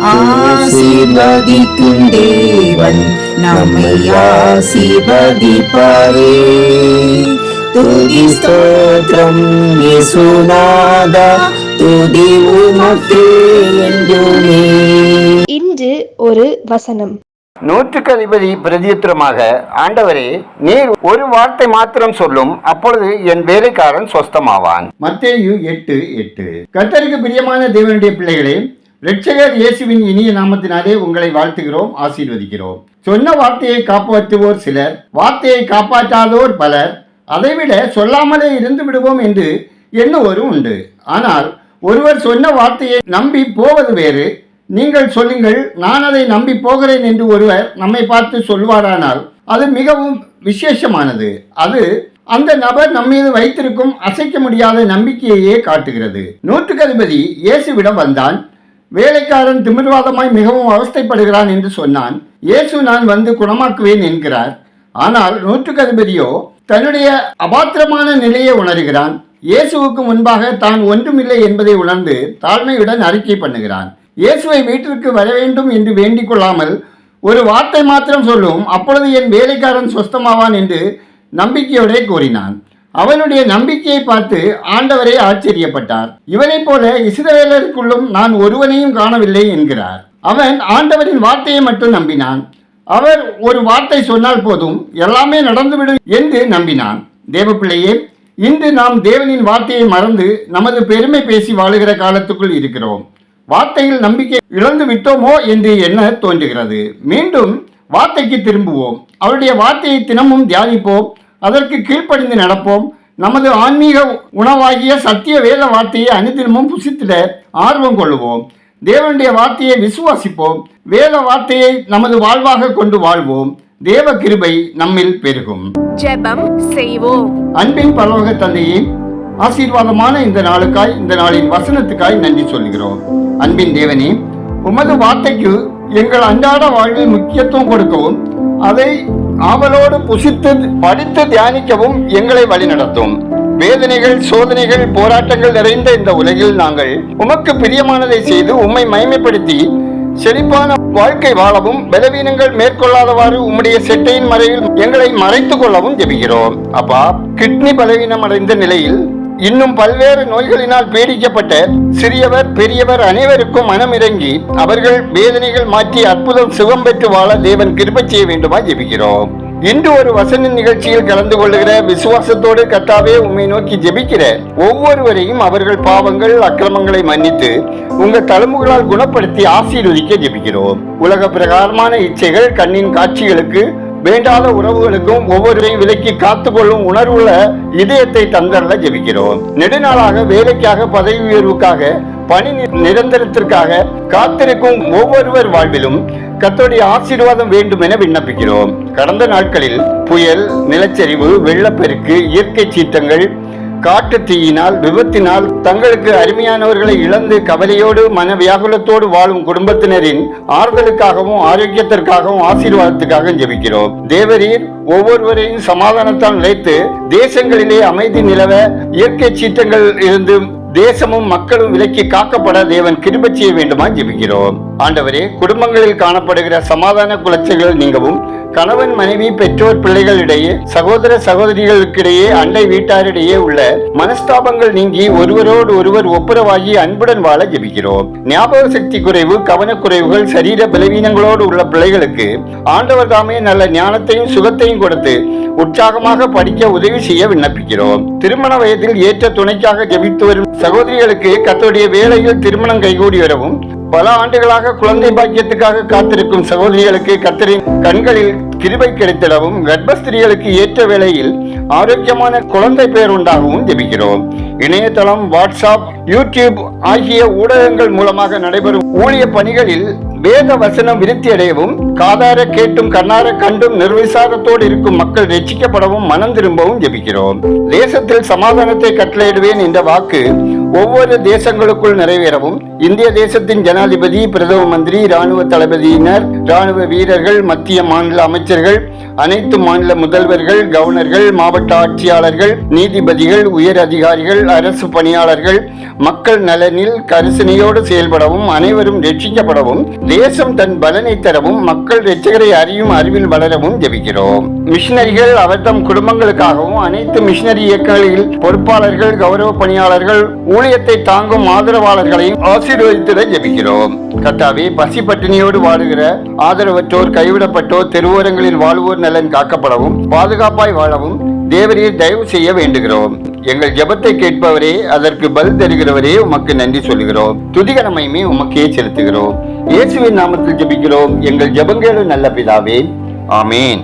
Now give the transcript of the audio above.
ஆசீர்வதிக்கும் தேவன் நம்மை ஆசீர்வதிப்பாரே. துதி ஸ்தோத்திரம் இயேசுநாதா, துதி உமக்கே என்றுமே. இன்று ஒரு வசனம். நூற்றுக்கு அதிபதி பிரதியுத்தரமாக, ஆண்டவரே, நீர் ஒரு வார்த்தை மாத்திரம் சொல்லும், அப்பொழுது என் வேலைக்காரன் சொஸ்தமாவான். மத்தேயு 8:8. கர்த்தருக்கு பிரியமான தேவனுடைய பிள்ளைகளே, இரட்சகர் இயேசுவின் இனிய நாமத்தினாலே உங்களை வாழ்த்துகிறோம், ஆசீர்வதிக்கிறோம். சொன்ன வார்த்தையை காப்பாற்றுவோர் சிலர், வார்த்தையை காப்பாற்றாதோர் பலர், அதைவிட சொல்லாமலே இருந்து விடுவோம் என்று எண்ணுவோரும் உண்டு. ஆனால் ஒருவர் சொன்ன வார்த்தையை நம்பி போவது வேறு. நீங்கள் சொல்லுங்கள், நான் அதை நம்பி போகிறேன் என்று ஒருவர் நம்மை பார்த்து சொல்வாரானால் அது மிகவும் விசேஷமானது. அது அந்த நபர் நம்மீது வைத்திருக்கும் அசைக்க முடியாத நம்பிக்கையையே காட்டுகிறது. நூற்றுக்கு அதிபதி இயேசுவிடம் வந்தான். வேலைக்காரன் திமிர்வாதமாய் மிகவும் அவஸ்தைப்படுகிறான் என்று சொன்னான். இயேசு நான் வந்து குணமாக்குவேன் என்கிறார். ஆனால் நூற்றுக்கு அதிபதியோ தன்னுடைய அபாத்திரமான நிலையை உணர்கிறான். இயேசுவுக்கு முன்பாக தான் ஒன்றுமில்லை என்பதை உணர்ந்து தாழ்மையுடன் அறிக்கை பண்ணுகிறான். இயேசுவை வீட்டிற்கு வர வேண்டும் என்று வேண்டிக் கொள்ளாமல் ஒரு வார்த்தை மாத்திரம் சொல்லும், அப்பொழுது என் வேலைக்காரன் சொஸ்தமாவான் என்று நம்பிக்கையோட கூறினான். அவனுடைய நம்பிக்கையை பார்த்து ஆண்டவரே ஆச்சரியப்பட்டார். இவனைப் போல இஸ்ரவேலருக்குள்ளும் நான் ஒருவனையும் காணவில்லை என்கிறார். அவன் ஆண்டவரின் வார்த்தையை மட்டும் நம்பினான். அவர் ஒரு வார்த்தை சொன்னால் போதும், எல்லாமே நடந்துவிடும் என்று நம்பினான். தேவப்பிள்ளையே, இன்று நாம் தேவனின் வார்த்தையை மறந்து நமது பெருமை பேசி வாழுகிற காலத்துக்குள் இருக்கிறோம். வார்த்தையில் நம்பிக்கை இழந்து விட்டோமோ என்று எண்ண தோன்றுகிறது. மீண்டும் வார்த்தைக்கு திரும்புவோம். அவருடைய வார்த்தையை தினமும் தியானிப்போம். அதற்கு கீழ்ப்படிந்து நடப்போம். நமது ஆன்மீக உணவாகிய சத்திய வேத வார்த்தையை அனுதினமும் புசித்திட ஆர்வம் கொள்ளுவோம். தேவனுடைய வார்த்தையை விசுவாசிப்போம். வேத வார்த்தையை நமது வாழ்வாக கொண்டு வாழ்வோம். தேவ கிருபை நம்மில் பெருகும். ஜெபம் செய்வோம். அன்பின் பரலோக தந்தையே, ஆசீர்வாதமான இந்த நாளுக்காய், இந்த நாளின் வசனத்துக்காய் நன்றி சொல்கிறோம். அன்பின் தேவனே, உமது வார்த்தைக்கு எங்கள் அன்றாட வாழ்வில் முக்கியத்துவம் கொடுக்கவும், அதை ஆவலோடு புசித்து படித்து தியானிக்கவும் எங்களை வழிநடத்தும். வேதனைகள், சோதனைகள், போராட்டங்கள் நிறைந்த இந்த உலகில் நாங்கள் உமக்கு பிரியமானதை செய்து உம்மை மகிமைப்படுத்தி செழிப்பான வாழ்க்கை வாழவும், பலவீனங்கள் மேற்கொள்ளாதவாறு உம்முடைய செட்டையின் மறைவில் எங்களை மறைத்துக் கொள்ளவும் ஜெபிக்கிறோம். அப்பா, கிட்னி பலவீனம் அடைந்த நிலையில் இன்னும் பல்வேறு நோய்களினால் பீடிக்கப்பட்ட சிறியவர் பெரியவர் அனைவருக்கும் மனம் இறங்கி அவர்கள் வேதனைகள் மாற்றி அற்புதம் சுகம் பெற்று வாழ தேவன் கிருபை செய்ய வேண்டுமா ஜெபிக்கிறோம். இன்று ஒரு வசன நிகழ்ச்சியில் கலந்து கொள்ளுகிற விசுவாசத்தோடு கர்த்தாவே உம்மை நோக்கி ஜெபிக்கிற ஒவ்வொருவரையும் அவர்கள் பாவங்கள் அக்கிரமங்களை மன்னித்து உங்கள் தழும்புகளால் குணப்படுத்தி ஆசீர்வதிக்க ஜெபிக்கிறோம். உலக பிரகாரமான இச்சைகள், கண்ணின் காட்சிகளுக்கு, வேண்டாத உறவுகளுக்கும் ஒவ்வொருவரையும் விலக்கி காத்துக்கொள்ளும் உணர்வுள்ள இதயத்தை தந்தரல ஜெபிக்கிறோம். நெடுநாளாக வேலைக்காக, பதவி உயர்வுக்காக, பணி நிரந்தரத்திற்காக காத்திருக்கும் ஒவ்வொருவர் வாழ்விலும் கர்த்தருடைய ஆசீர்வாதம் வேண்டும் என விண்ணப்பிக்கிறோம். கடந்த நாட்களில் புயல், நிலச்சரிவு, வெள்ளப்பெருக்கு, இயற்கை சீற்றங்கள், காட்டு தீயினால், விபத்தினால் தங்களுக்கு அருமையானவர்களை இழந்து கவலையோடு மன வியாகுலத்தோடு வாழும் குடும்பத்தினரின் ஆறுதலுக்காகவும் ஆரோக்கியத்திற்காகவும் ஆசீர்வாதத்துக்காக ஜெபிக்கிறோம். தேவரீர் ஒவ்வொருவரையும் சமாதானத்தால் நிலைத்து தேசங்களிலே அமைதி நிலவ, இயற்கை சீற்றங்கள் இருந்து தேசமும் மக்களும் விலக்கி காக்கப்பட தேவன் கிருபை செய்ய வேண்டுமா ஜெபிக்கிறோம். ஆண்டவரே, குடும்பங்களில் காணப்படுகிற சமாதான குலைச்சல்கள் நீங்கவும், கணவன் மனைவி பெற்றோர் பிள்ளைகளிடையே, சகோதர சகோதரிகளுக்கிடையே, அண்டை வீட்டாரிடையே உள்ள மனஸ்தாபங்கள் நீங்கி ஒருவரோடு ஒருவர் ஒப்புரவாகி அன்புடன் வாழ ஜெபிக்கிறோம். ஞாபக சக்தி குறைவு, கவனக்குறைவுகள், சரீர பலவீனங்களோடு உள்ள பிள்ளைகளுக்கு ஆண்டவர் தாமே நல்ல ஞானத்தையும் சுகத்தையும் கொடுத்து உற்சாகமாக படிக்க உதவி செய்ய விண்ணப்பிக்கிறோம். திருமண வயதில் ஏற்ற துணைக்காக ஜெபித்து வரும் சகோதரிகளுக்கு கர்த்தருடைய வேளையில் திருமணம் கைகூடி வரவும், பல ஆண்டுகளாக குழந்தை பாக்கியத்துக்காக காத்திருக்கும் சகோதரிகளுக்கு கர்த்தரின் கண்களில் கிருபை கிடைத்திடவும், கர்ப்பஸ்திரிகளுக்கு ஏற்ற வேளையில் ஆரோக்கியமான குழந்தை பெயர் உண்டாகவும் ஜெபிக்கிறோம். இணையதளம், வாட்ஸ்அப், யூடியூப் ஆகிய ஊடகங்கள் மூலமாக நடைபெறும் ஊழிய பணிகளில் வேத வசனம் விருத்தி அடையவும், காதார கேட்டும் கண்ணார கண்டும் நிர்விசாரத்தோடு இருக்கும் மக்கள் ரட்சிக்கப்படவும் மனம் திரும்பவும் ஜெபிக்கிறோம். தேசத்தில் சமாதானத்தை கட்டளையிடுவேன் என்ற வாக்கு ஒவ்வொரு தேசங்களுக்குள் நிறைவேறவும் இந்திய தேசத்தின் ஜனாதிபதி, பிரதம மந்திரி, இராணுவ தளபதியினர், இராணுவ வீரர்கள், மத்திய மாநில அமைச்சர்கள், அனைத்து மாநில முதல்வர்கள், கவர்னர்கள், மாவட்ட ஆட்சியாளர்கள், நீதிபதிகள், உயர் அதிகாரிகள், அரசு பணியாளர்கள் மக்கள் நலனில் கரிசனையோடு செயல்படவும், அனைவரும் ரட்சிக்கப்படவும், தேசம் தன் பலனை தரவும், மக்கள் இரட்சகரை அறியும் அறிவில் வளரவும் ஜெபிக்கிறோம். மிஷனரிகள் அவர் தம் குடும்பங்களுக்காகவும், அனைத்து மிஷனரி இயக்கங்களில் பொறுப்பாளர்கள், கௌரவ பணியாளர்கள், ஊழியத்தை தாங்கும் ஆதரவாளர்களையும் ஆசீர்வதித்திட ஜெபிக்கிறோம். கர்த்தாவே, பசி பட்டினியோடு வாழுகிற ஆதரவற்றோர், கைவிடப்பட்டோர், தெருவோரங்களில் வாழ்வோர் நலன் காக்கப்படவும், பாதுகாப்பாய் வாழவும் தேவரீர் தயவு செய்ய வேண்டுகிறோம். எங்கள் ஜெபத்தை கேட்பவரே, அதற்கு பதில் தருகிறவரே, உமக்கு நன்றி சொல்கிறோம். துதிகரமையுமே உமக்கே செலுத்துகிறோம். இயேசுவின் நாமத்தில் ஜெபிக்கிறோம் எங்கள் ஜெபங்கேளு நல்ல பிதாவே, ஆமேன்.